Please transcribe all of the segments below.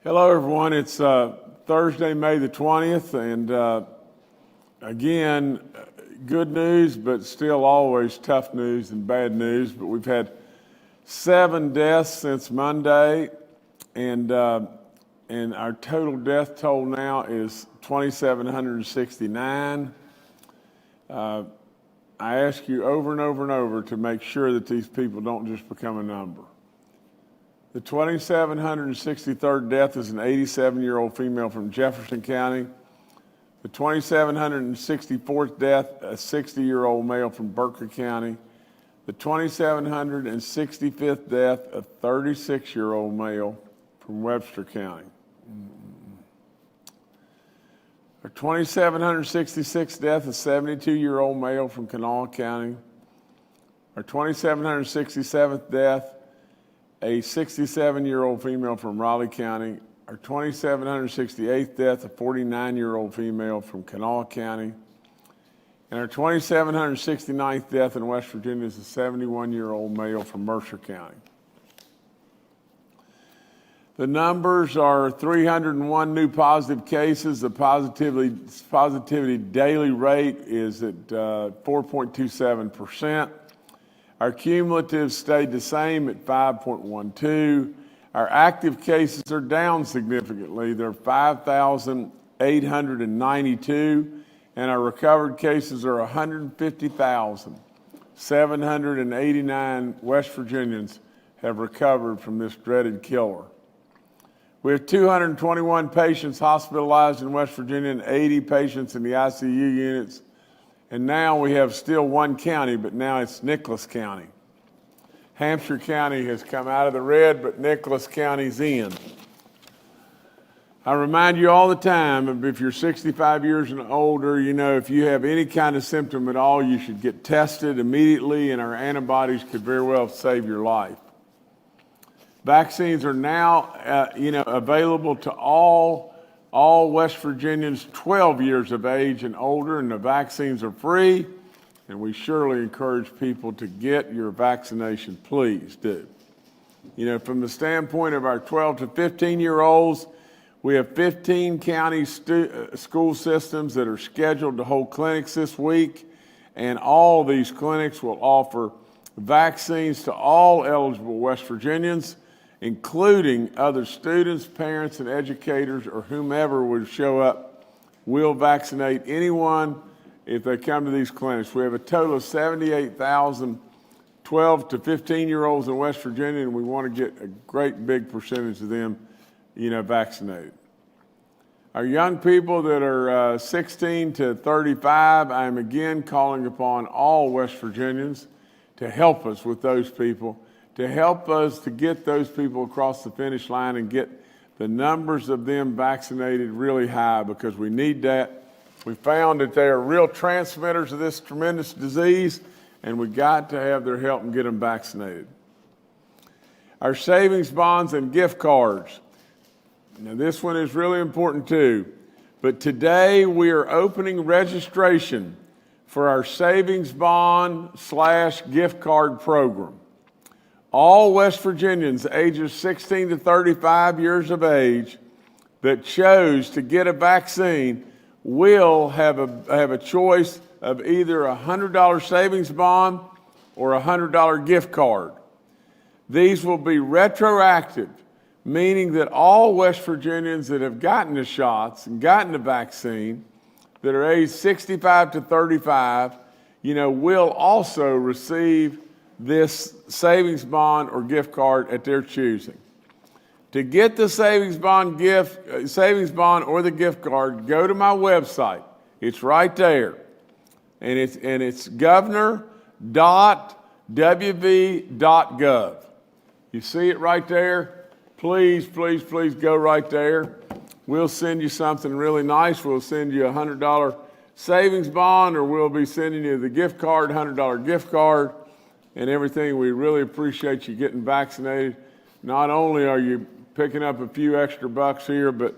Hello, everyone. It's Thursday, May the 20th, and again, good news, but still always tough news and bad news. But we've had 7 deaths since Monday, and our total death toll now is 2,769. I ask you over and over and over to make sure that these people don't just become a number. The 2,763rd death is an 87-year-old female from Jefferson County. The 2,764th death, a 60-year-old male from Berkeley County. The 2,765th death, a 36-year-old male from Webster County. Our 2,766th death, a 72-year-old male from Kanawha County. Our 2,767th death, a 67-year-old female from Raleigh County. Our 2,768th death, a 49-year-old female from Kanawha County. And our 2,769th death in West Virginia is a 71-year-old male from Mercer County. The numbers are 301 new positive cases. The positivity daily rate is at 4.27%. Our cumulative stayed the same at 5.12. Our active cases are down significantly. They're 5,892, and our recovered cases are 150,789 West Virginians have recovered from this dreaded killer. We have 221 patients hospitalized in West Virginia and 80 patients in the ICU units. And now we have still one county, but now it's Nicholas County. Hampshire County has come out of the red, but Nicholas County's in. I remind you all the time, if you're 65 years and older, if you have any kind of symptom at all, you should get tested immediately, and our antibodies could very well save your life. Vaccines are now, available to all West Virginians 12 years of age and older, and the vaccines are free, and we surely encourage people to get your vaccination. Please do. From the standpoint of our 12 to 15-year-olds, we have 15 county school systems that are scheduled to hold clinics this week, and all these clinics will offer vaccines to all eligible West Virginians, including other students, parents, and educators, or whomever would show up. We'll vaccinate anyone if they come to these clinics. We have a total of 78,000 12 to 15-year-olds in West Virginia, and we want to get a great big percentage of them, vaccinated. Our young people that are 16 to 35, I am again calling upon all West Virginians to help us with those people, to help us to get those people across the finish line and get the numbers of them vaccinated really high, because we need that. We found that they are real transmitters of this tremendous disease, and we got to have their help and get them vaccinated. Our savings bonds and gift cards. Now, this one is really important too, but today we are opening registration for our savings bond / gift card program. All West Virginians ages 16 to 35 years of age that chose to get a vaccine will have a choice of either a $100 savings bond or a $100 gift card. These will be retroactive, meaning that all West Virginians that have gotten the shots and gotten the vaccine that are aged 65 to 35, will also receive this savings bond or gift card at their choosing. To get the savings bond or the gift card, go to my website. It's right there. And it's governor.wv.gov. You see it right there? Please, please, please go right there. We'll send you something really nice. We'll send you a $100 savings bond, or we'll be sending you the gift card, $100 gift card, and everything. We really appreciate you getting vaccinated. Not only are you picking up a few extra bucks here, but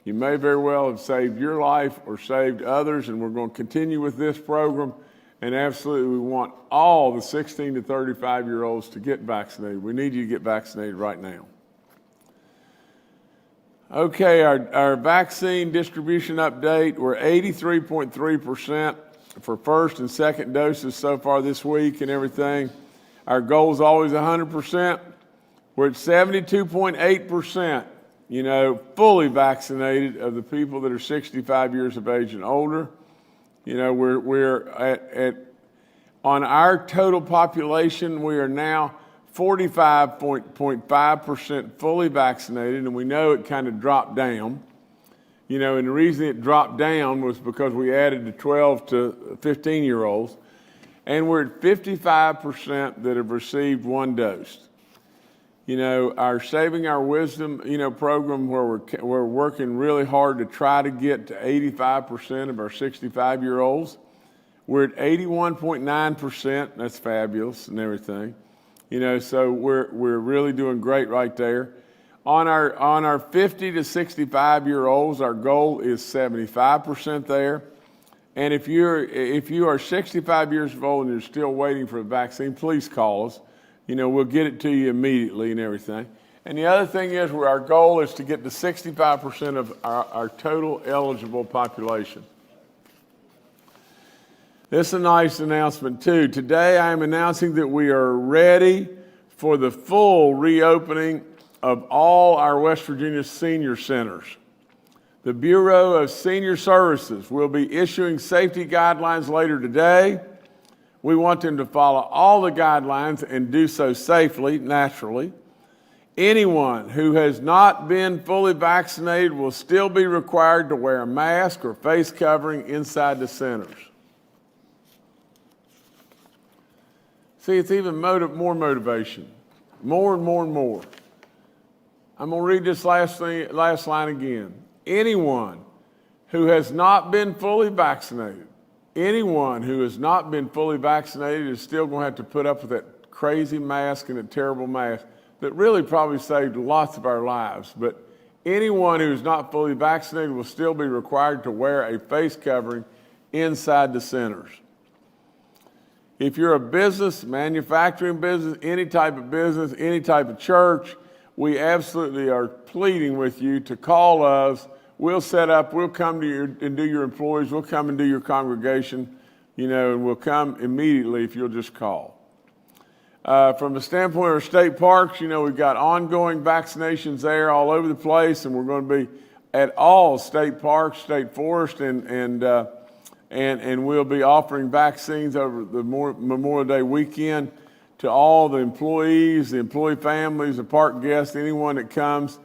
you may very well have saved your life or saved others, and we're going to continue with this program. And absolutely, we want all the 16 to 35-year-olds to get vaccinated. We need you to get vaccinated right now. Okay, our vaccine distribution update, we're 83.3% for first and second doses so far this week and everything. Our goal is always 100%. We're at 72.8%, fully vaccinated of the people that are 65 years of age and older. We're at on our total population, we are now 45.5% fully vaccinated, and we know it kind of dropped down. And the reason it dropped down was because we added the 12 to 15-year-olds, and we're at 55% that have received one dose. Our Saving Our Wisdom, program where we're working really hard to try to get to 85% of our 65-year-olds. We're at 81.9%. That's fabulous and everything. So we're really doing great right there. On our 50 to 65-year-olds, our goal is 75% there. And if you are 65 years old and you're still waiting for a vaccine, please call us. We'll get it to you immediately and everything. And the other thing is, our goal is to get to 65% of our total eligible population. This is a nice announcement too. Today I am announcing that we are ready for the full reopening of all our West Virginia senior centers. The Bureau of Senior Services will be issuing safety guidelines later today. We want them to follow all the guidelines and do so safely, naturally. Anyone who has not been fully vaccinated will still be required to wear a mask or face covering inside the centers. See, it's even more motivation, more and more and more. I'm going to read this last line again. Anyone who has not been fully vaccinated, is still going to have to put up with that crazy mask and a terrible mask that really probably saved lots of our lives. But anyone who's not fully vaccinated will still be required to wear a face covering inside the centers. If you're a business, manufacturing business, any type of church, we absolutely are pleading with you to call us. We'll come to you and do your employees. We'll come and do your congregation, and we'll come immediately if you'll just call. From the standpoint of our state parks, we've got ongoing vaccinations there all over the place, and we're going to be at all state parks, state forests, and we'll be offering vaccines over the Memorial Day weekend to all the employees, the employee families, the park guests, anyone that comes.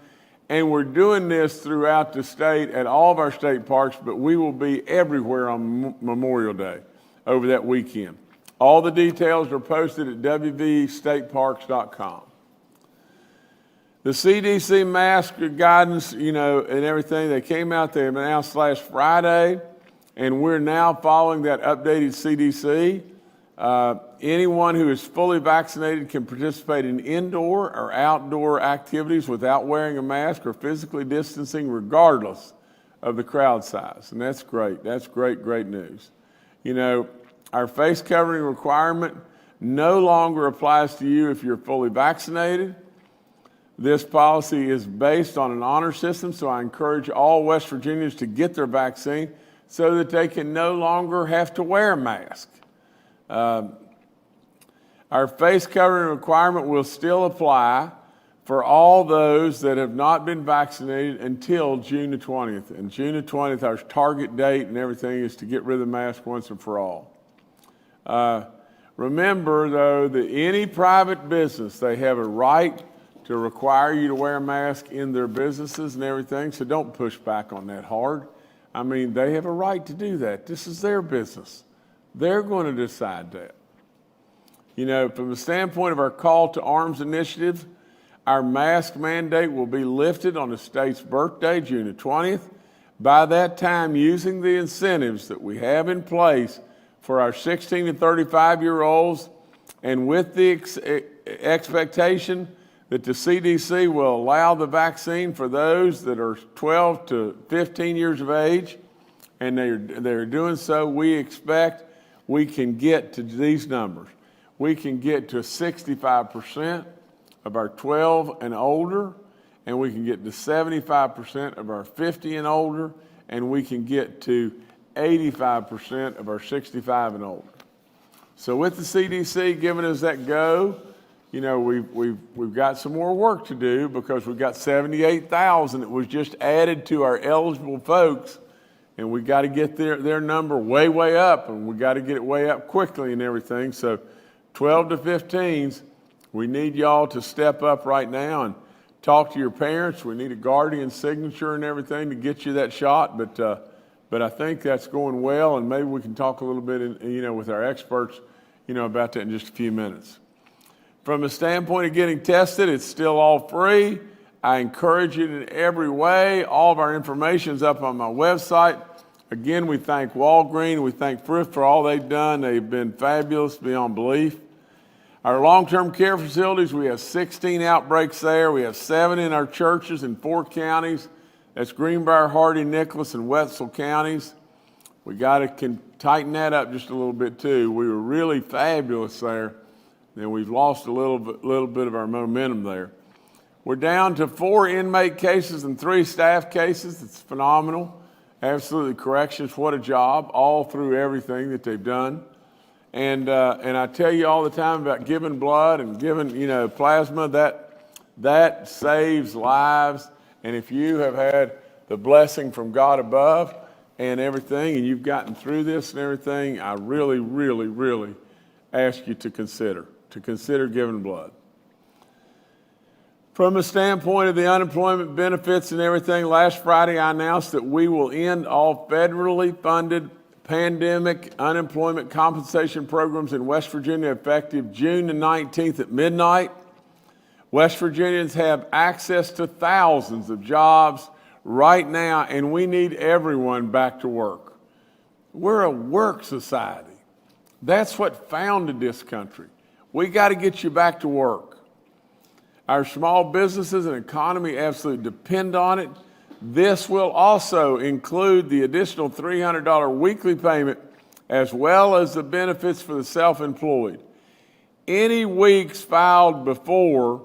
And we're doing this throughout the state at all of our state parks, but we will be everywhere on Memorial Day over that weekend. All the details are posted at WVStateParks.com. The CDC mask guidance, and everything, they came out, they announced last Friday, and we're now following that updated CDC. Anyone who is fully vaccinated can participate in indoor or outdoor activities without wearing a mask or physically distancing, regardless of the crowd size. And that's great. That's great news. Our face covering requirement no longer applies to you if you're fully vaccinated. This policy is based on an honor system, so I encourage all West Virginians to get their vaccine so that they can no longer have to wear a mask. Our face covering requirement will still apply for all those that have not been vaccinated until June the 20th. And June the 20th, our target date and everything is to get rid of the mask once and for all. Remember, though, that any private business, they have a right to require you to wear a mask in their businesses and everything, so don't push back on that hard. I mean, they have a right to do that. This is their business. They're going to decide that. From the standpoint of our Call to Arms initiative, our mask mandate will be lifted on the state's birthday, June the 20th. By that time, using the incentives that we have in place for our 16 to 35-year-olds, and with the expectation that the CDC will allow the vaccine for those that are 12 to 15 years of age, and they're doing so, we expect we can get to these numbers. We can get to 65% of our 12 and older, and we can get to 75% of our 50 and older, and we can get to 85% of our 65 and older. So with the CDC giving us that go, you know, we've got some more work to do because we've got 78,000 that was just added to our eligible folks, and we got to get their number way up, and we got to get it way up quickly and everything. So 12 to 15s, we need y'all to step up right now and talk to your parents. We need a guardian signature and everything to get you that shot, but I think that's going well, and maybe we can talk a little bit, with our experts, about that in just a few minutes. From a standpoint of getting tested, it's still all free. I encourage it in every way. All of our information is up on my website. Again, we thank Walgreens, we thank Frith for all they've done. They've been fabulous beyond belief. Our long-term care facilities, we have 16 outbreaks there. We have 7 in our churches in 4 counties. That's Greenbrier, Hardy, Nicholas, and Wetzel counties. We got to tighten that up just a little bit too. We were really fabulous there, and we've lost a little bit of our momentum there. We're down to 4 inmate cases and 3 staff cases. It's phenomenal. Absolutely, corrections, what a job, all through everything that they've done. And I tell you all the time about giving blood and giving, plasma, that saves lives. And if you have had the blessing from God above and everything, and you've gotten through this and everything, I really, really, really ask you to consider giving blood. From a standpoint of the unemployment benefits and everything, last Friday I announced that we will end all federally funded pandemic unemployment compensation programs in West Virginia effective June the 19th at midnight. West Virginians have access to thousands of jobs right now, and we need everyone back to work. We're a work society. That's what founded this country. We got to get you back to work. Our small businesses and economy absolutely depend on it. This will also include the additional $300 weekly payment as well as the benefits for the self-employed. Any weeks filed before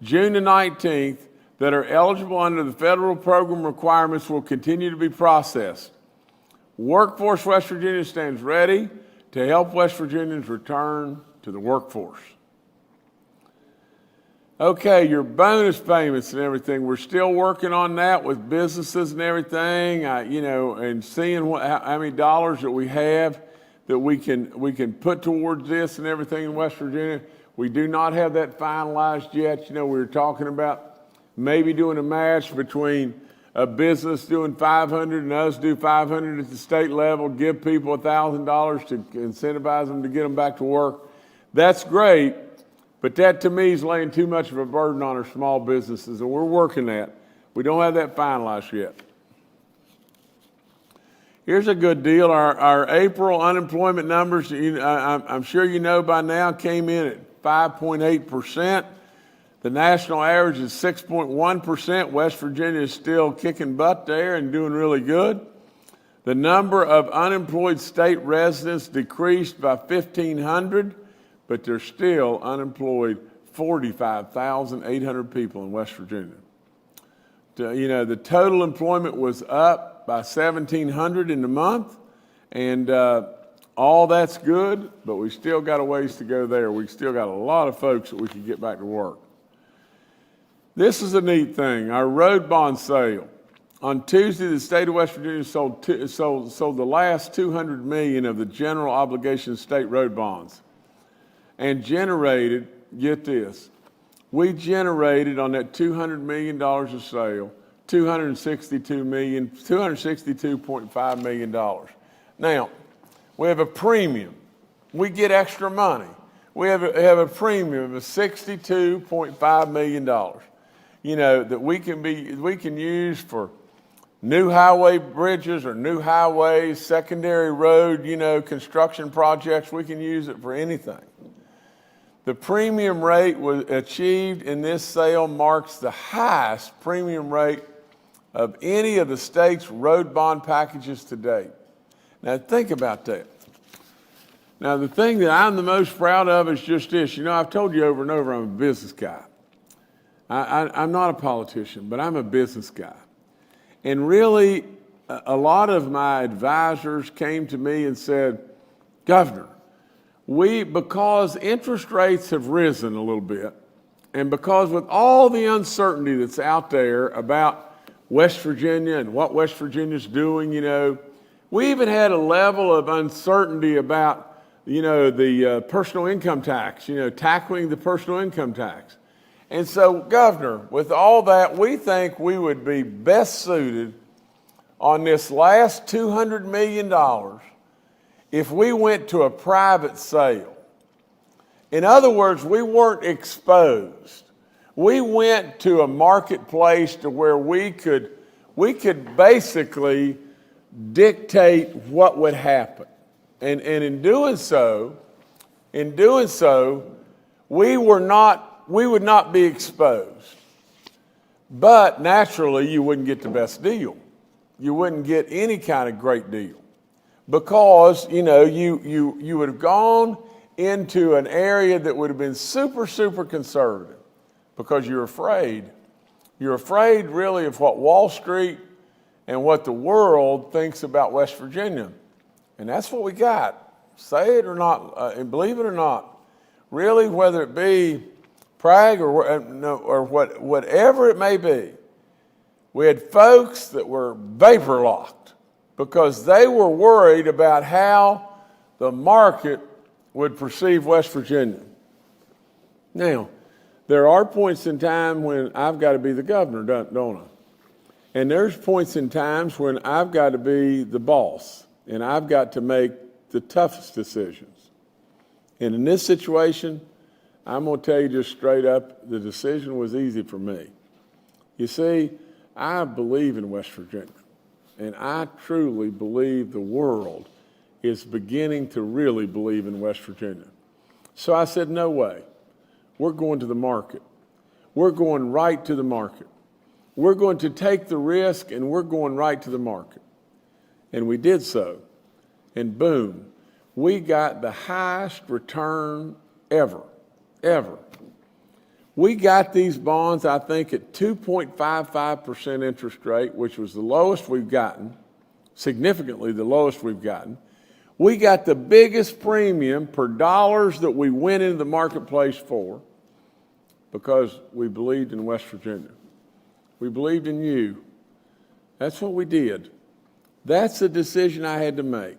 June the 19th that are eligible under the federal program requirements will continue to be processed. Workforce West Virginia stands ready to help West Virginians return to the workforce. Okay, your bonus payments and everything, we're still working on that with businesses and everything, and seeing how many dollars that we have that we can put towards this and everything in West Virginia. We do not have that finalized yet. We were talking about maybe doing a match between a business doing $500 and us do $500 at the state level, give people $1,000 to incentivize them to get them back to work. That's great. But that, to me, is laying too much of a burden on our small businesses, and we're working that. We don't have that finalized yet. Here's a good deal. Our April unemployment numbers, I'm sure you know by now, came in at 5.8%. The national average is 6.1%. West Virginia is still kicking butt there and doing really good. The number of unemployed state residents decreased by 1,500. But there's still unemployed 45,800 people in West Virginia. The total employment was up by 1,700 in the month, and all that's good, but we still got a ways to go there. We still got a lot of folks that we can get back to work. This is a neat thing, our road bond sale. On Tuesday, the state of West Virginia sold the last $200 million of the general obligation state road bonds. And generated, get this, we generated on that $200 million of sale, $262.5 million. Now, we have a premium. We get extra money. We have a premium of $62.5 million, that we can use for new highway bridges or new highways, secondary road, construction projects. We can use it for anything. The premium rate was achieved in this sale marks the highest premium rate of any of the state's road bond packages to date. Now think about that. Now the thing that I'm the most proud of is just this. I've told you over and over I'm a business guy. I'm not a politician, but I'm a business guy. And really, a lot of my advisors came to me and said, Governor, because interest rates have risen a little bit, and because with all the uncertainty that's out there about West Virginia and what West Virginia's doing, we even had a level of uncertainty about, the personal income tax, tackling the personal income tax. And so, Governor, with all that, we think we would be best suited on this last $200 million if we went to a private sale. In other words, we weren't exposed. We went to a marketplace to where we could basically dictate what would happen. And in doing so, we would not be exposed. But naturally, you wouldn't get the best deal. You wouldn't get any kind of great deal because, you would have gone into an area that would have been super, super conservative because you're afraid. You're afraid really of what Wall Street and what the world thinks about West Virginia. And that's what we got. Say it or not, and believe it or not, really, whether it be Prague or whatever it may be, we had folks that were vapor locked because they were worried about how the market would perceive West Virginia. Now, there are points in time when I've got to be the governor, don't I? And there's points in times when I've got to be the boss, and I've got to make the toughest decisions. And in this situation, I'm going to tell you just straight up, the decision was easy for me. You see, I believe in West Virginia, and I truly believe the world is beginning to really believe in West Virginia. So I said, no way. We're going to the market. We're going right to the market. We're going to take the risk, and we're going right to the market. And we did so. And boom, we got the highest return ever. We got these bonds, I think, at 2.55% interest rate, which was the lowest we've gotten, significantly the lowest we've gotten. We got the biggest premium per dollars that we went into the marketplace for because we believed in West Virginia. We believed in you. That's what we did. That's a decision I had to make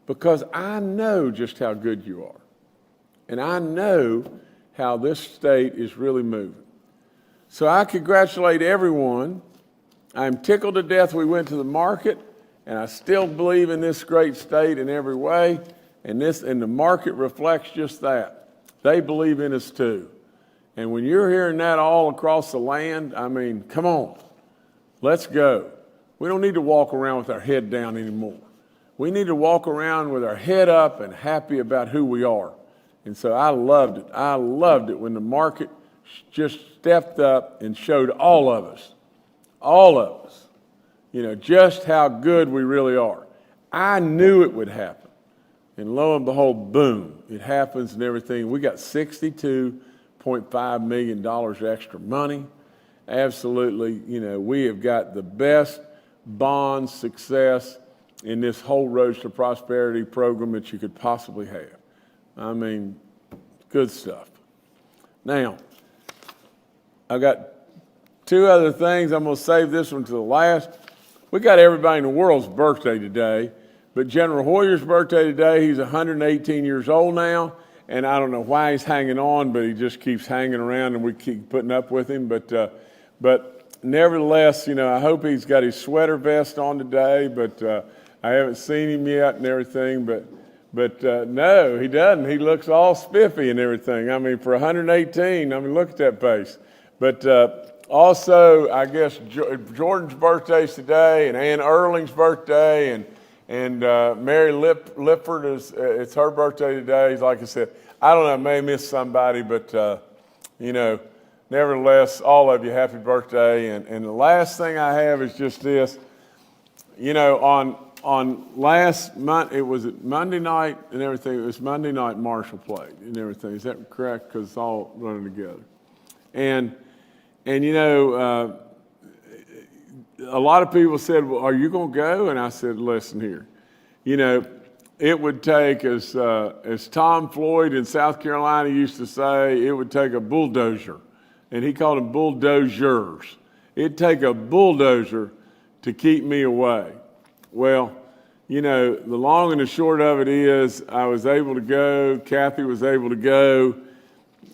because I know just how good you are. And I know how this state is really moving. So I congratulate everyone. I'm tickled to death we went to the market, and I still believe in this great state in every way, and the market reflects just that. They believe in us too. And when you're hearing that all across the land, I mean, come on, let's go. We don't need to walk around with our head down anymore. We need to walk around with our head up and happy about who we are. And so I loved it. I loved it when the market just stepped up and showed all of us, just how good we really are. I knew it would happen. And lo and behold, boom, it happens and everything. We got $62.5 million extra money. Absolutely, we have got the best bond success in this whole Roads to Prosperity program that you could possibly have. I mean, good stuff. Now, I've got two other things. I'm going to save this one to the last. We got everybody in the world's birthday today, but General Hoyer's birthday today, he's 118 years old now, and I don't know why he's hanging on, but he just keeps hanging around, and we keep putting up with him. But nevertheless, I hope he's got his sweater vest on today, but I haven't seen him yet and everything, but no, he doesn't. He looks all spiffy and everything. I mean, for 118, look at that pace. But also, I guess Jordan's birthday's today, and Ann Erling's birthday, and Mary Lipford it's her birthday today. Like I said, I don't know, I may miss somebody, but nevertheless, all of you, happy birthday. And the last thing I have is just this. On last month, it was Monday night and everything. It was Monday night Marshall played and everything. Is that correct? Because it's all running together. And And a lot of people said, well, are you going to go? And I said, listen here, it would take, as Tom Floyd in South Carolina used to say, it would take a bulldozer. And he called them bulldozers. It'd take a bulldozer to keep me away. Well, the long and the short of it is I was able to go. Kathy was able to go.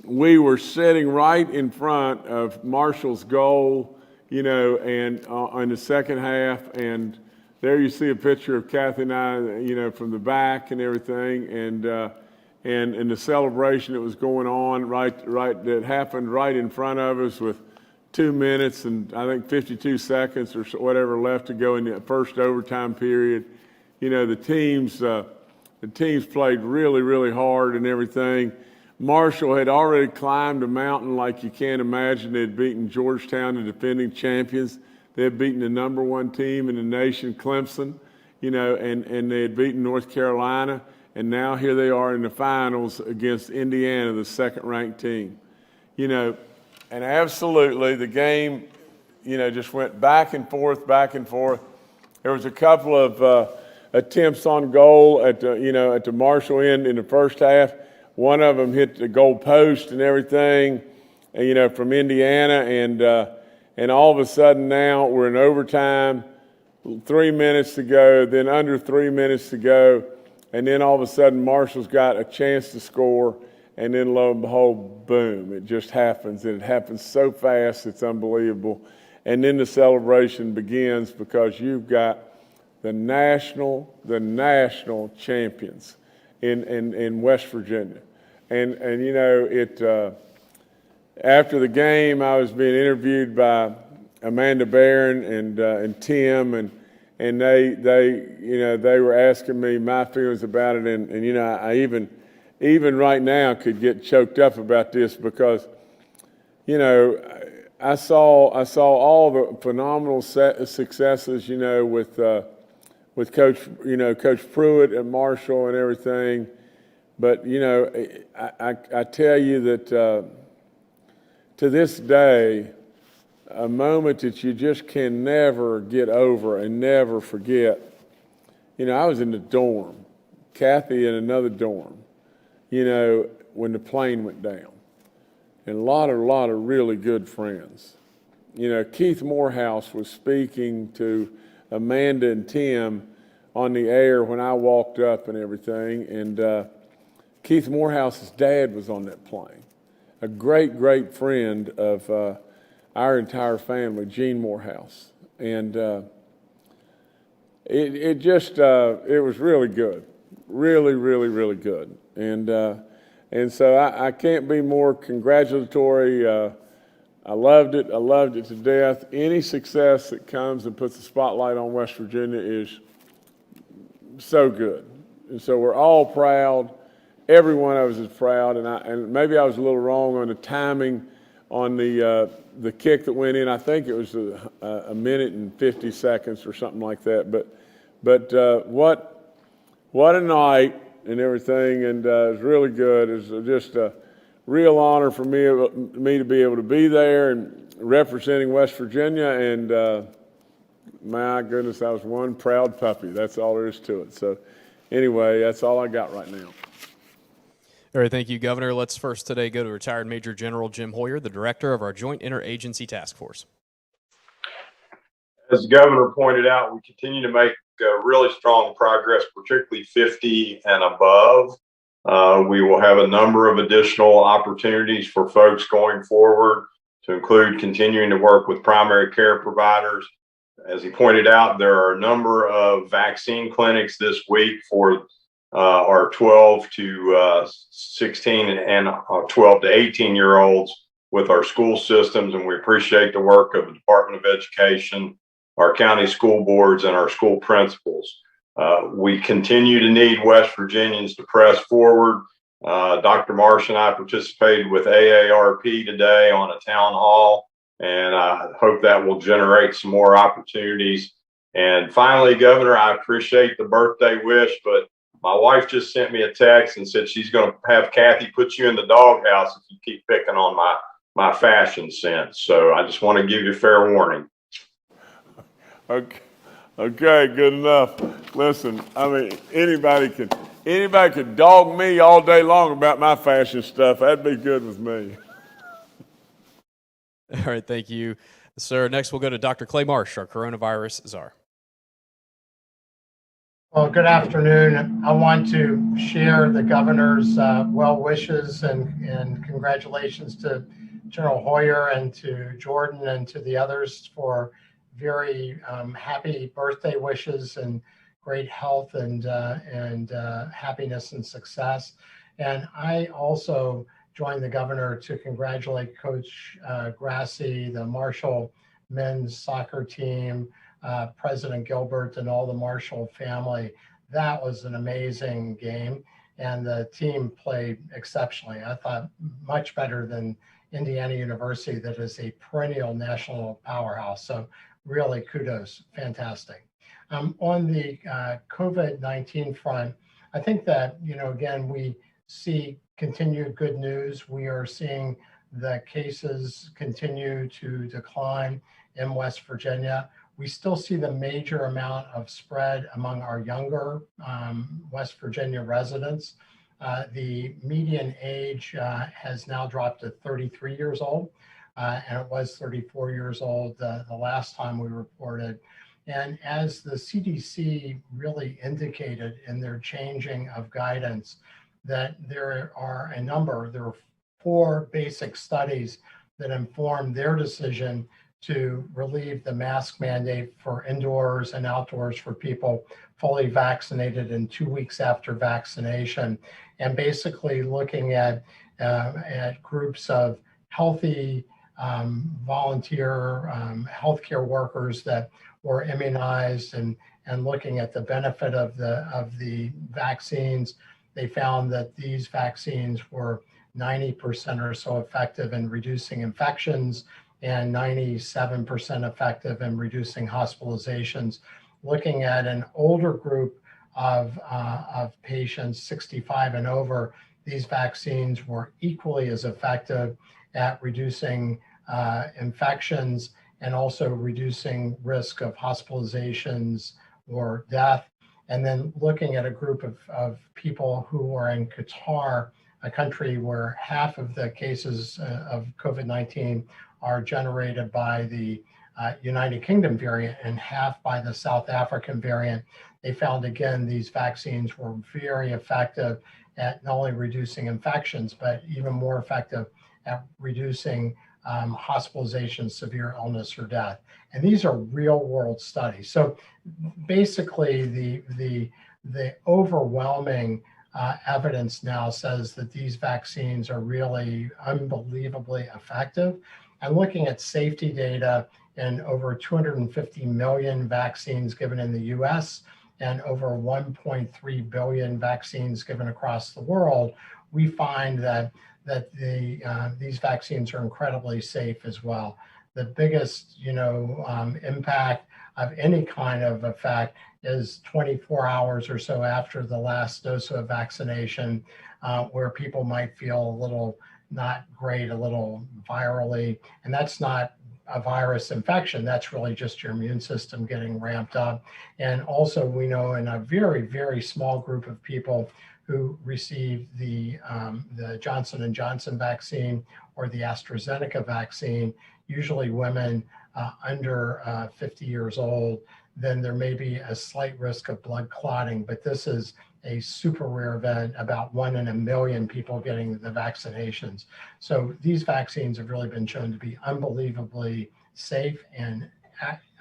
We were sitting right in front of Marshall's goal, and in the second half. And there you see a picture of Kathy and I, from the back and everything. And in the celebration that was going on that happened right in front of us with 2 minutes and I think 52 seconds or whatever left to go in the first overtime period. The teams played really, really hard and everything. Marshall had already climbed a mountain like you can't imagine. They had beaten Georgetown, the defending champions. They had beaten the #1 team in the nation, Clemson, and they had beaten North Carolina. And now here they are in the finals against Indiana, the second-ranked team. And absolutely the game, just went back and forth, back and forth. There was a couple of attempts on goal at the Marshall end in the first half. One of them hit the goal post and everything, from Indiana. And all of a sudden now we're in overtime, 3 minutes to go, then under 3 minutes to go. And then all of a sudden Marshall's got a chance to score. And then lo and behold, boom, it just happens. And it happens so fast, it's unbelievable. And then the celebration begins because you've got the national champions in West Virginia. And after the game, I was being interviewed by Amanda Barron and Tim, and they were asking me my feelings about it. And I even right now could get choked up about this because, I saw all the phenomenal successes, with Coach Pruitt at Marshall and everything. But, I tell you that to this day, a moment that you just can never get over and never forget. I was in the dorm, Kathy in another dorm, when the plane went down. And a lot of really good friends. Keith Morehouse was speaking to Amanda and Tim on the air when I walked up and everything. And Keith Morehouse's dad was on that plane. A great, great friend of our entire family, Gene Morehouse. And it was really good. Really, really, really good. And so I can't be more congratulatory. I loved it to death. Any success that comes and puts the spotlight on West Virginia is so good. And so we're all proud. Every one of us is proud. And maybe I was a little wrong on the timing on the kick that went in. I think it was a minute and 50 seconds or something like that. But what a night and everything, and it's really good. It's just a real honor for me to be able to be there and representing West Virginia. And my goodness, I was one proud puppy. That's all there is to it. So anyway, that's all I got right now. All right, thank you, Governor. Let's first today go to retired Major General Jim Hoyer, the director of our Joint Interagency Task Force. As the governor pointed out, we continue to make really strong progress, particularly 50 and above. We will have a number of additional opportunities for folks going forward, to include continuing to work with primary care providers. As he pointed out, there are a number of vaccine clinics this week for our 12 to 16 and 12 to 18-year-olds with our school systems, and we appreciate the work of the Department of Education, our county school boards, and our school principals. We continue to need West Virginians to press forward. Dr. Marsh and I participated with AARP today on a town hall, and I hope that will generate some more opportunities. And finally, Governor, I appreciate the birthday wish, but my wife just sent me a text and said she's going to have Kathy put you in the doghouse if you keep picking on my fashion sense. So I just want to give you fair warning. Okay, okay, good enough. Listen, I mean, anybody could dog me all day long about my fashion stuff. That'd be good with me. All right, thank you, sir. Next, we'll go to Dr. Clay Marsh, our coronavirus czar. Well, good afternoon. I want to share the governor's well wishes and congratulations to General Hoyer and to Jordan and to the others for very happy birthday wishes and great health and happiness and success. And I also joined the governor to congratulate Coach Grassi, the Marshall men's soccer team, President Gilbert, and all the Marshall family. That was an amazing game, and the team played exceptionally. I thought much better than Indiana University, that is a perennial national powerhouse. So really kudos, fantastic. On the COVID-19 front, I think that, again, we see continued good news. We are seeing the cases continue to decline in West Virginia. We still see the major amount of spread among our younger West Virginia residents. The median age has now dropped to 33 years old, and it was 34 years old the last time we reported. And as the CDC really indicated in their changing of guidance, that there are 4 basic studies that inform their decision to relieve the mask mandate for indoors and outdoors for people fully vaccinated and 2 weeks after vaccination, and basically looking at groups of healthy volunteer healthcare workers that were immunized and looking at the benefit of the vaccines. They found that these vaccines were 90% or so effective in reducing infections and 97% effective in reducing hospitalizations. Looking at an older group of patients, 65 and over, these vaccines were equally as effective at reducing infections and also reducing risk of hospitalizations or death. And then looking at a group of people who are in Qatar, a country where half of the cases of COVID-19 are generated by the United Kingdom variant and half by the South African variant. They found, again, these vaccines were very effective at not only reducing infections, but even more effective at reducing hospitalization, severe illness, or death. And these are real world studies. So basically the overwhelming evidence now says that these vaccines are really unbelievably effective. And looking at safety data in over 250 million vaccines given in the US and over 1.3 billion vaccines given across the world, we find that these vaccines are incredibly safe as well. The biggest impact of any kind of effect is 24 hours or so after the last dose of vaccination, where people might feel a little not great, a little virally, and that's not a virus infection. That's really just your immune system getting ramped up. And also we know in a very, very small group of people who received the Johnson & Johnson vaccine or the AstraZeneca vaccine, usually women under 50 years old, then there may be a slight risk of blood clotting, but this is a super rare event, about 1 in a million people getting the vaccinations. So these vaccines have really been shown to be unbelievably safe and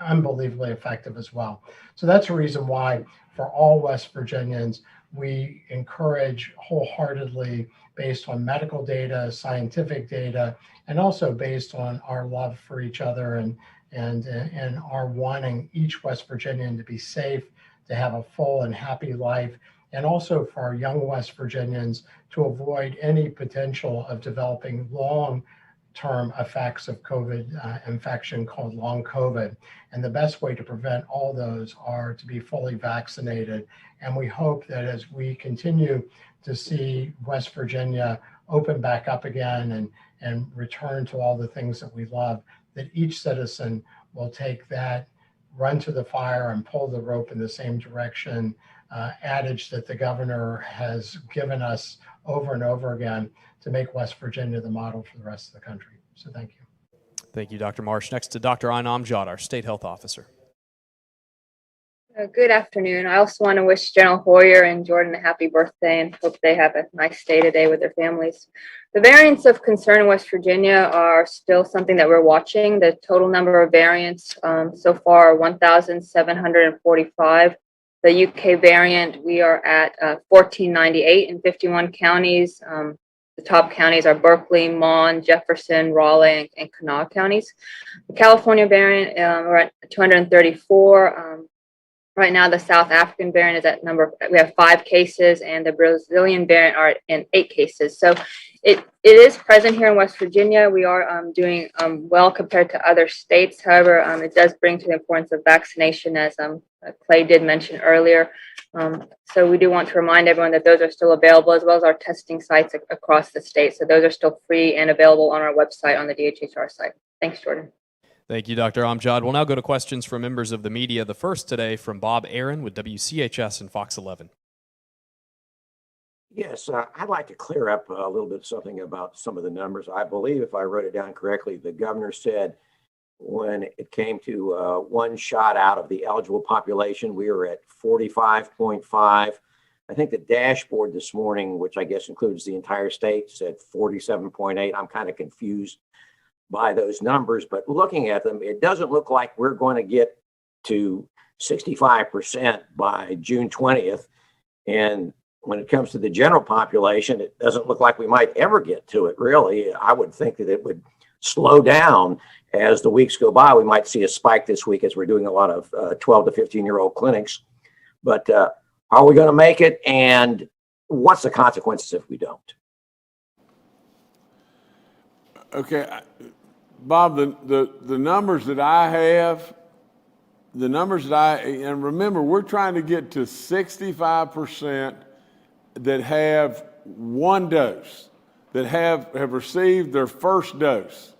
unbelievably effective as well. So that's a reason why for all West Virginians, we encourage wholeheartedly, based on medical data, scientific data, and also based on our love for each other and our wanting each West Virginian to be safe, to have a full and happy life, and also for our young West Virginians to avoid any potential of developing long term effects of COVID infection called long COVID. And the best way to prevent all those are to be fully vaccinated. And we hope that as we continue to see West Virginia open back up again and return to all the things that we love, that each citizen will take that run to the fire and pull the rope in the same direction adage that the governor has given us over and over again to make West Virginia the model for the rest of the country. So thank you. Thank you, Dr. Marsh. Next to Dr. Ainam Jad, our State Health Officer. Good afternoon. I also want to wish General Hoyer and Jordan a happy birthday and hope they have a nice day today with their families. The variants of concern in West Virginia are still something that we're watching. The total number of variants so far are 1,745. The UK variant, we are at 1,498 in 51 counties. The top counties are Berkeley, Mon, Jefferson, Raleigh, and Kanawha counties. The California variant, we're at 234. Right now, the South African variant is at we have 5 cases, and the Brazilian variant are in 8 cases. So it is present here in West Virginia. We are doing well compared to other states. However, it does bring to the importance of vaccination, as Clay did mention earlier. So we do want to remind everyone that those are still available, as well as our testing sites across the state. So those are still free and available on our website on the DHHR site. Thanks, Jordan. Thank you, Dr. Amjad. We'll now go to questions from members of the media. The first today from Bob Aaron with WCHS and Fox 11. Yes, I'd like to clear up a little bit something about some of the numbers. I believe, if I wrote it down correctly, the governor said when it came to one shot out of the eligible population, we were at 45.5. I think the dashboard this morning, which I guess includes the entire state, said 47.8. I'm kind of confused by those numbers, but looking at them, it doesn't look like we're going to get to 65% by June 20th. And when it comes to the general population, it doesn't look like we might ever get to it, really. I would think that it would slow down as the weeks go by. We might see a spike this week as we're doing a lot of 12 to 15-year-old clinics. But are we going to make it? And what's the consequences if we don't? Okay, Bob, the numbers that I have, and remember, we're trying to get to 65% that have one dose, that have received their first dose.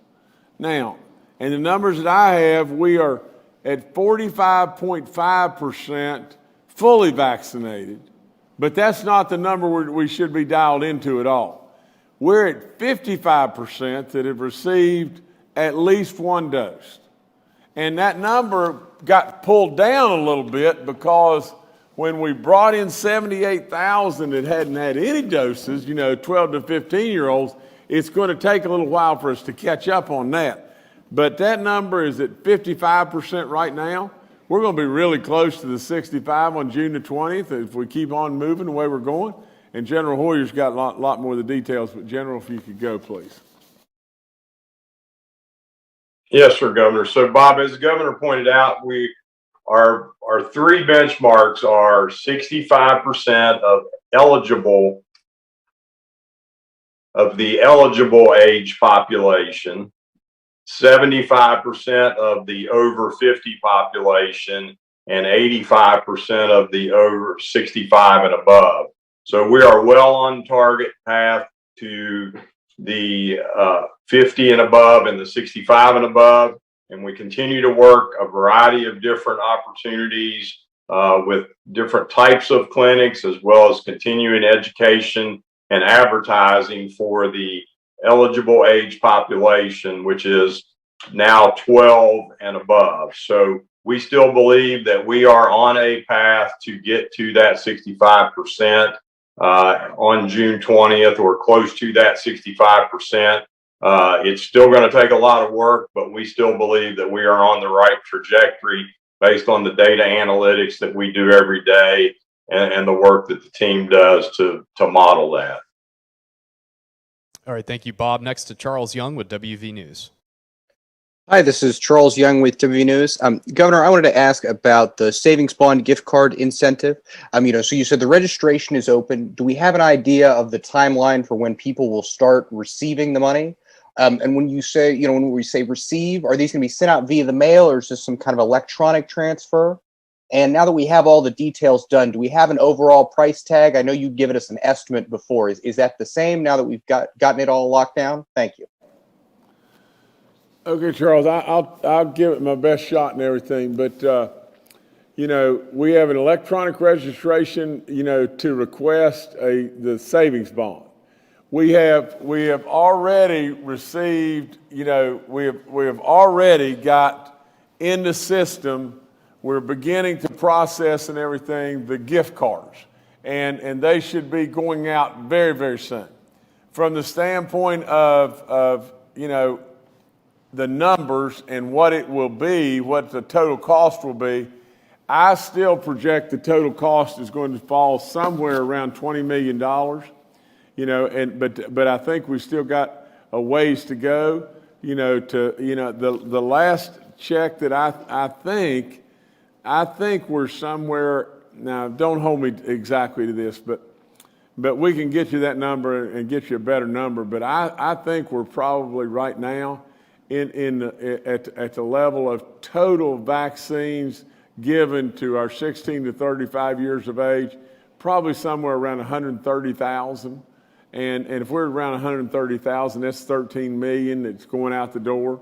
Now, and the numbers that I have, we are at 45.5% fully vaccinated, but that's not the number we should be dialed into at all. We're at 55% that have received at least one dose. And that number got pulled down a little bit because when we brought in 78,000 that hadn't had any doses, 12 to 15-year-olds, it's going to take a little while for us to catch up on that. But that number is at 55% right now. We're going to be really close to the 65 on June the 20th if we keep on moving the way we're going. And General Hoyer's got a lot more of the details, but General, if you could go, please. Yes, sir, Governor. So, Bob, as the Governor pointed out, our 3 benchmarks are 65% of the eligible age population, 75% of the over 50 population, and 85% of the over 65 and above. So we are well on target path to the 50 and above and the 65 and above. And we continue to work a variety of different opportunities with different types of clinics, as well as continuing education and advertising for the eligible age population, which is now 12 and above. So we still believe that we are on a path to get to that 65% on June 20th, or close to that 65%. It's still going to take a lot of work, but we still believe that we are on the right trajectory based on the data analytics that we do every day and the work that the team does to model that. All right, thank you, Bob. Next to Charles Young with WV News. Hi, this is Charles Young with WV News. Governor, I wanted to ask about the Savings Bond gift card incentive. So you said the registration is open. Do we have an idea of the timeline for when people will start receiving the money? And when you say, when we say receive, are these going to be sent out via the mail, or is this some kind of electronic transfer? And now that we have all the details done, do we have an overall price tag? I know you'd given us an estimate before. Is that the same now that we've gotten it all locked down? Thank you. Okay, Charles, I'll give it my best shot and everything, but we have an electronic registration, to request the savings bond. We have already received, we have already got in the system. We're beginning to process and everything the gift cards, and they should be going out very, very soon. From the standpoint of the numbers and what it will be, what the total cost will be, I still project the total cost is going to fall somewhere around $20 million. But I think we still got a ways to go. The last check that I think we're somewhere now. Don't hold me exactly to this, but we can get you that number and get you a better number. But I think we're probably right now at the level of total vaccines given to our 16 to 35 years of age, probably somewhere around 130,000. And if we're around 130,000, that's 13 million that's going out the door.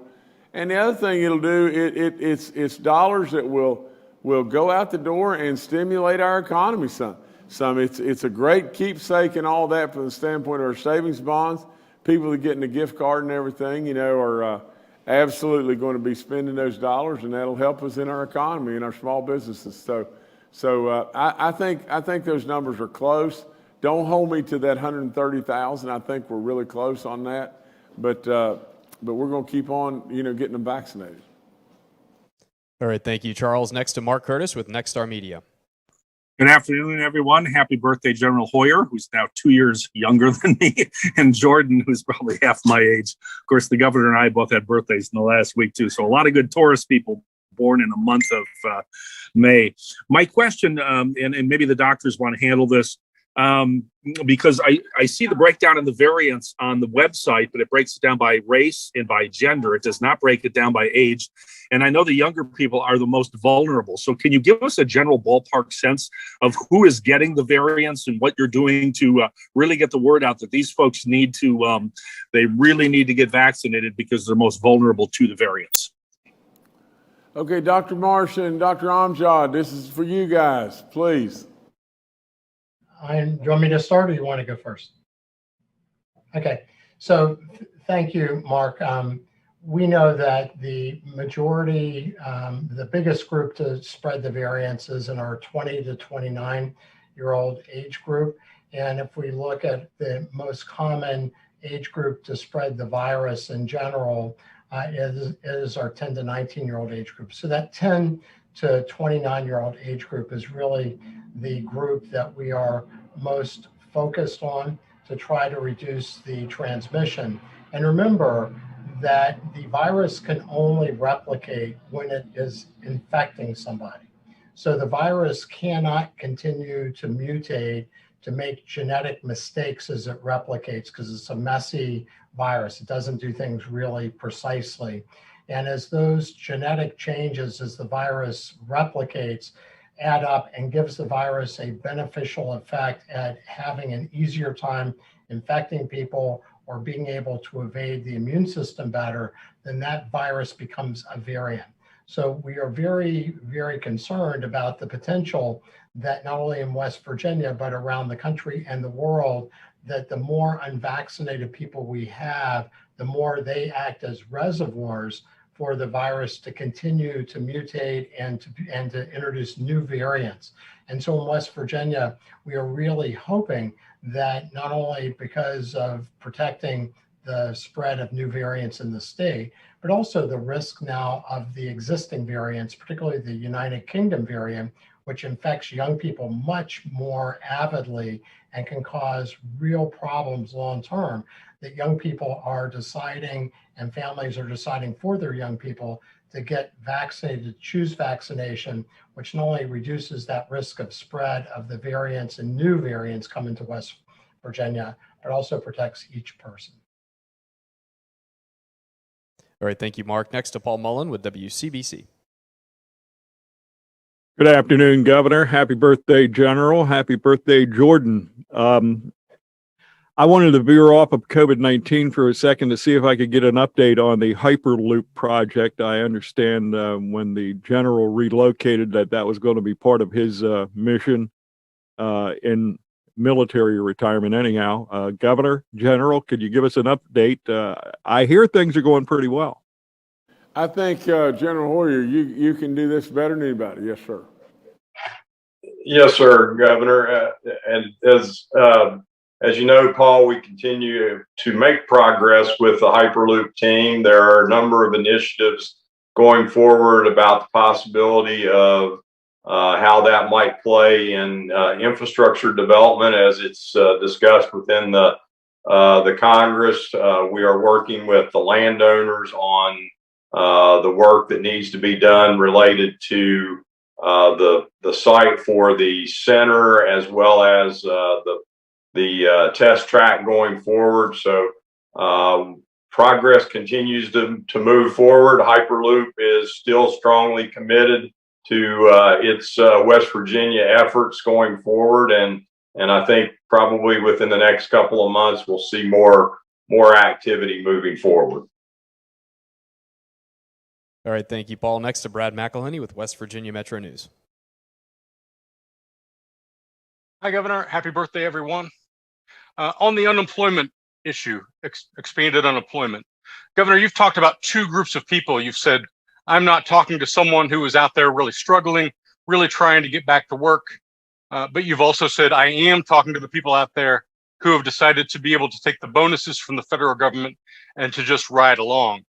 And the other thing it'll do, it's dollars that will go out the door and stimulate our economy some. It's a great keepsake and all that from the standpoint of our savings bonds. People that get in the gift card and everything, are absolutely going to be spending those dollars, and that'll help us in our economy and our small businesses. So I think those numbers are close. Don't hold me to that 130,000. I think we're really close on that, but we're going to keep on, getting them vaccinated. All right, thank you, Charles. Next to Mark Curtis with Nexstar Media. Good afternoon, everyone. Happy birthday, General Hoyer, who's now 2 years younger than me, and Jordan, who's probably half my age. Of course, the governor and I both had birthdays in the last week, too. So a lot of good Taurus people born in the month of May. My question, and maybe the doctors want to handle this, because I see the breakdown in the variants on the website, but it breaks it down by race and by gender. It does not break it down by age. And I know the younger people are the most vulnerable. So can you give us a general ballpark sense of who is getting the variants and what you're doing to really get the word out that these folks need to, they really need to get vaccinated because they're most vulnerable to the variants? Okay, Dr. Marsh and Dr. Amjad, this is for you guys, please. Do you want me to start, or you want to go first? Okay, so thank you, Mark. We know that the majority, the biggest group to spread the variants is in our 20 to 29-year-old age group. And if we look at the most common age group to spread the virus in general, is our 10 to 19-year-old age group. So that 10 to 29-year-old age group is really the group that we are most focused on to try to reduce the transmission. And remember that the virus can only replicate when it is infecting somebody. So the virus cannot continue to mutate, to make genetic mistakes as it replicates, because it's a messy virus. It doesn't do things really precisely. And as those genetic changes, as the virus replicates, add up and gives the virus a beneficial effect at having an easier time infecting people or being able to evade the immune system better, then that virus becomes a variant. So we are very, very concerned about the potential that not only in West Virginia, but around the country and the world, that the more unvaccinated people we have, the more they act as reservoirs for the virus to continue to mutate and to introduce new variants. And so in West Virginia, we are really hoping that not only because of protecting the spread of new variants in the state, but also the risk now of the existing variants, particularly the United Kingdom variant, which infects young people much more avidly and can cause real problems long-term, that young people are deciding and families are deciding for their young people to get vaccinated, to choose vaccination, which not only reduces that risk of spread of the variants and new variants coming to West Virginia, but also protects each person. All right, thank you, Mark. Next to Paul Mullen with WCBC. Good afternoon, Governor. Happy birthday, General. Happy birthday, Jordan. I wanted to veer off of COVID-19 for a second to see if I could get an update on the Hyperloop project. I understand when the General relocated that was going to be part of his mission in military retirement anyhow. Governor, General, could you give us an update? I hear things are going pretty well. I think, General Hoyer, you can do this better than anybody. Yes, sir. Yes, sir, Governor. And as you know, Paul, we continue to make progress with the Hyperloop team. There are a number of initiatives going forward about the possibility of how that might play in infrastructure development as it's discussed within the Congress. We are working with the landowners on the work that needs to be done related to the site for the center, as well as the test track going forward. So progress continues to move forward. Hyperloop is still strongly committed to its West Virginia efforts going forward, and I think probably within the next couple of months we'll see more activity moving forward. All right, thank you, Paul. Next to Brad McElhenney with West Virginia Metro News. Hi, Governor. Happy birthday, everyone. On the unemployment issue, expanded unemployment. Governor, you've talked about two groups of people. You've said, I'm not talking to someone who is out there really struggling, really trying to get back to work. But you've also said, I am talking to the people out there who have decided to be able to take the bonuses from the federal government and to just ride along.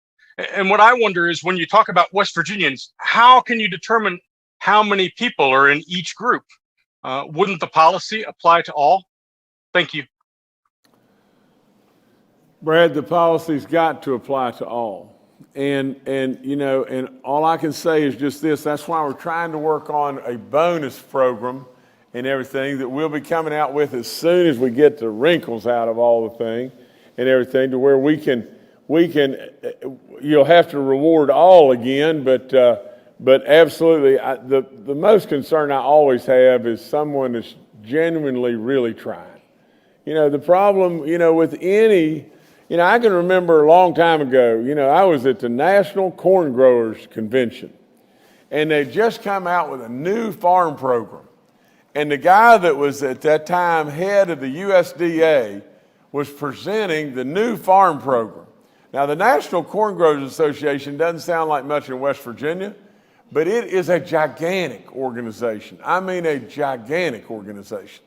And what I wonder is, when you talk about West Virginians, how can you determine how many people are in each group? Wouldn't the policy apply to all? Thank you. Brad, the policy's got to apply to all. And you know, and all I can say is just this. That's why we're trying to work on a bonus program and everything that we'll be coming out with as soon as we get the wrinkles out of all the thing and everything, to where we can, you'll have to reward all again, but absolutely, the most concern I always have is someone that's genuinely really trying. You know, the problem, you know, with any, you know, I can remember a long time ago, you know, I was at the National Corn Growers Convention, and they just come out with a new farm program. And the guy that was at that time head of the USDA was presenting the new farm program. Now, the National Corn Growers Association doesn't sound like much in West Virginia, but it is a gigantic organization. I mean, a gigantic organization.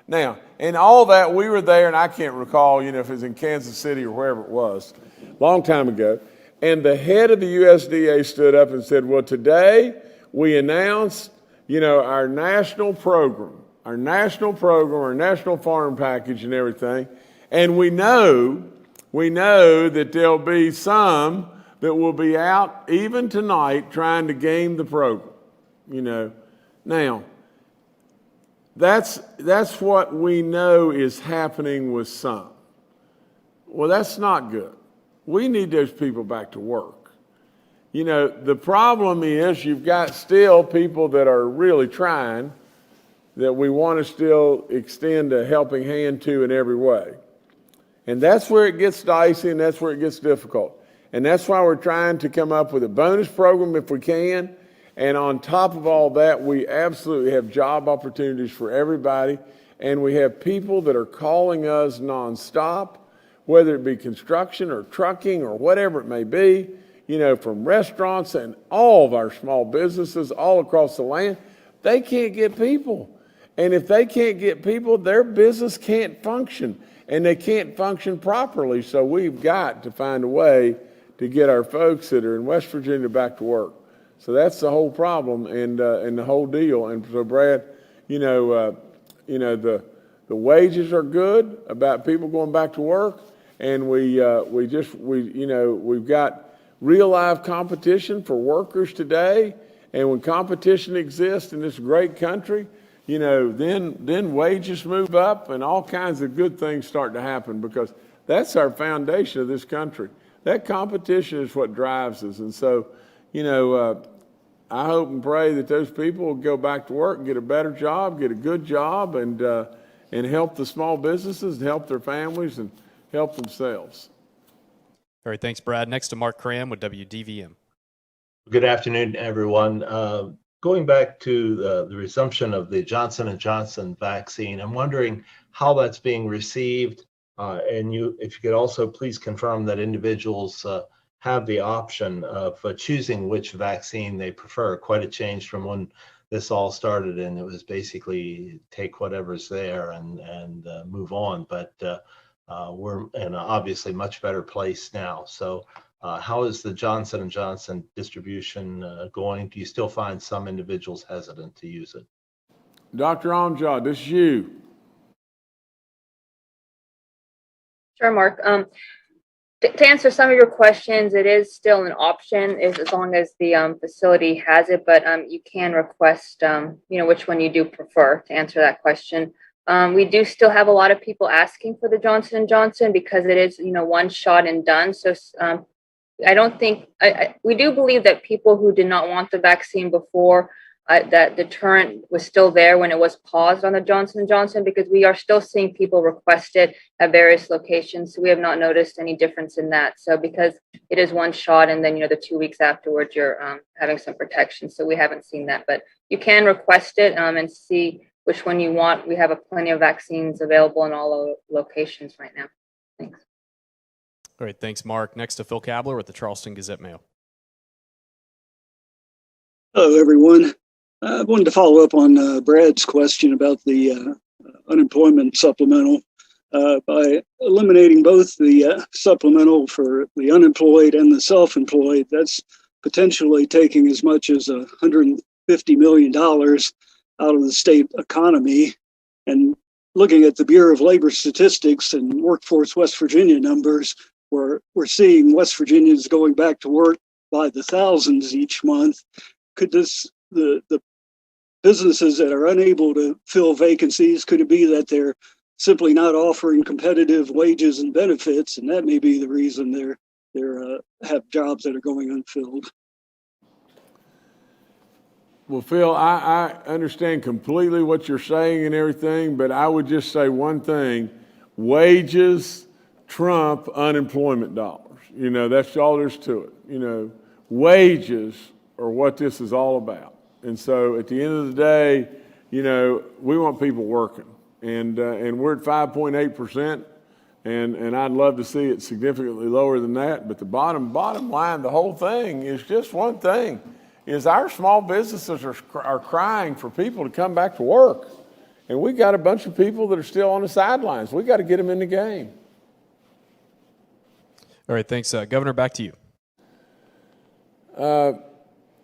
Now, in all that, we were there, and I can't recall, you know, if it was in Kansas City or wherever it was, long time ago. And the head of the USDA stood up and said, well, today we announced, you know, our national program, our national farm package and everything. And we know that there'll be some that will be out even tonight trying to game the program, you know. Now, that's what we know is happening with some. Well, that's not good. We need those people back to work. You know, the problem is you've got still people that are really trying, that we want to still extend a helping hand to in every way. And that's where it gets dicey, and that's where it gets difficult. And that's why we're trying to come up with a bonus program if we can. And on top of all that, we absolutely have job opportunities for everybody. And we have people that are calling us nonstop, whether it be construction or trucking or whatever it may be, you know, from restaurants and all of our small businesses all across the land. They can't get people. And if they can't get people, their business can't function, and they can't function properly. So we've got to find a way to get our folks that are in West Virginia back to work. So that's the whole problem and the whole deal. And so, Brad, the wages are good about people going back to work, and we've got real live competition for workers today. And when competition exists in this great country, you know, then wages move up and all kinds of good things start to happen, because that's our foundation of this country. that competition is what drives us. And so, I hope and pray that those people will go back to work and get a better job, get a good job, and help the small businesses, and help their families, and help themselves. All right, thanks, Brad. Next to Mark Cram with WDVM. Good afternoon, everyone. Going back to the resumption of the Johnson & Johnson vaccine, I'm wondering how that's being received. And if you could also please confirm that individuals have the option of choosing which vaccine they prefer. Quite a change from when this all started, and it was basically take whatever's there and move on. But we're in an obviously much better place now. So how is the Johnson & Johnson distribution going? Do you still find some individuals hesitant to use it? Dr. Amjad, this is you. Sure, Mark. To answer some of your questions, it is still an option as long as the facility has it, but you can request, which one you do prefer to answer that question. We do still have a lot of people asking for the Johnson & Johnson because it is, one shot and done. So I don't think, we do believe that people who did not want the vaccine before, that deterrent was still there when it was paused on the Johnson & Johnson, because we are still seeing people request it at various locations. So we have not noticed any difference in that. So because it is one shot and then, the 2 weeks afterwards, you're having some protection. So we haven't seen that, but you can request it and see which one you want. We have plenty of vaccines available in all locations right now. Thanks. All right, thanks, Mark. Next to Phil Kabler with the Charleston Gazette-Mail. Hello, everyone. I wanted to follow up on Brad's question about the unemployment supplemental. By eliminating both the supplemental for the unemployed and the self-employed, that's potentially taking as much as $150 million out of the state economy. And looking at the Bureau of Labor Statistics and Workforce West Virginia numbers, we're seeing West Virginians going back to work by the thousands each month. Could the businesses that are unable to fill vacancies, could it be that they're simply not offering competitive wages and benefits, and that may be the reason they're have jobs that are going unfilled? Well, Phil, I understand completely what you're saying and everything, but I would just say one thing: wages trump unemployment dollars. That's all there's to it. Wages are what this is all about. And so at the end of the day, we want people working, and we're at 5.8%, and I'd love to see it significantly lower than that. But the bottom line, the whole thing is just one thing: is our small businesses are crying for people to come back to work, and we got a bunch of people that are still on the sidelines. We got to get them in the game. All right, thanks, Governor. Back to you.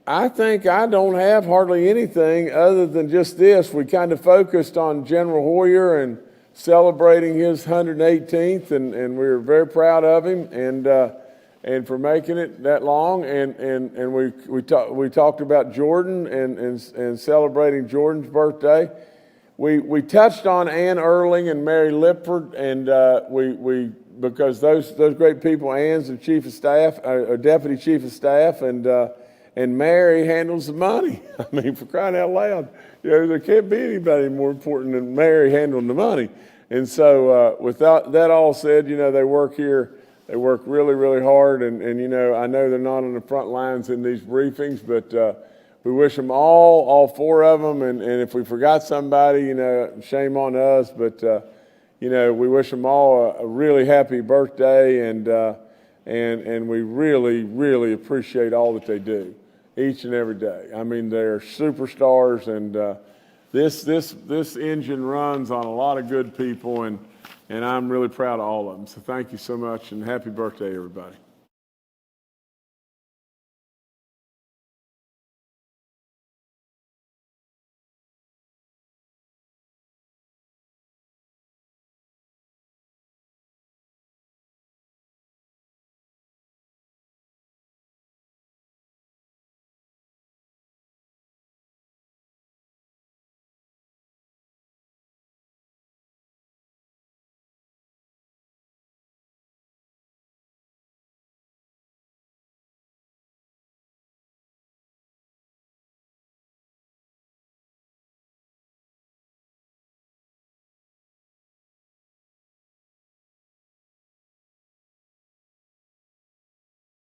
I think I don't have hardly anything other than just this. We kind of focused on General Hoyer and celebrating his 118th, and we were very proud of him and for making it that long. And we talked about Jordan and celebrating Jordan's birthday. We touched on Ann Erling and Mary Lippert, and because those great people. Ann's the chief of staff, or deputy chief of staff, and Mary handles the money. I mean, for crying out loud, there can't be anybody more important than Mary handling the money. And so, with that all said, they work here. They work really, really hard, and I know they're not on the front lines in these briefings, but we wish them all four of them. And if we forgot somebody, shame on us. But we wish them all a really happy birthday, and we really, really appreciate all that they do each and every day. I mean, they're superstars, and this engine runs on a lot of good people, and I'm really proud of all of them. So thank you so much, and happy birthday, everybody.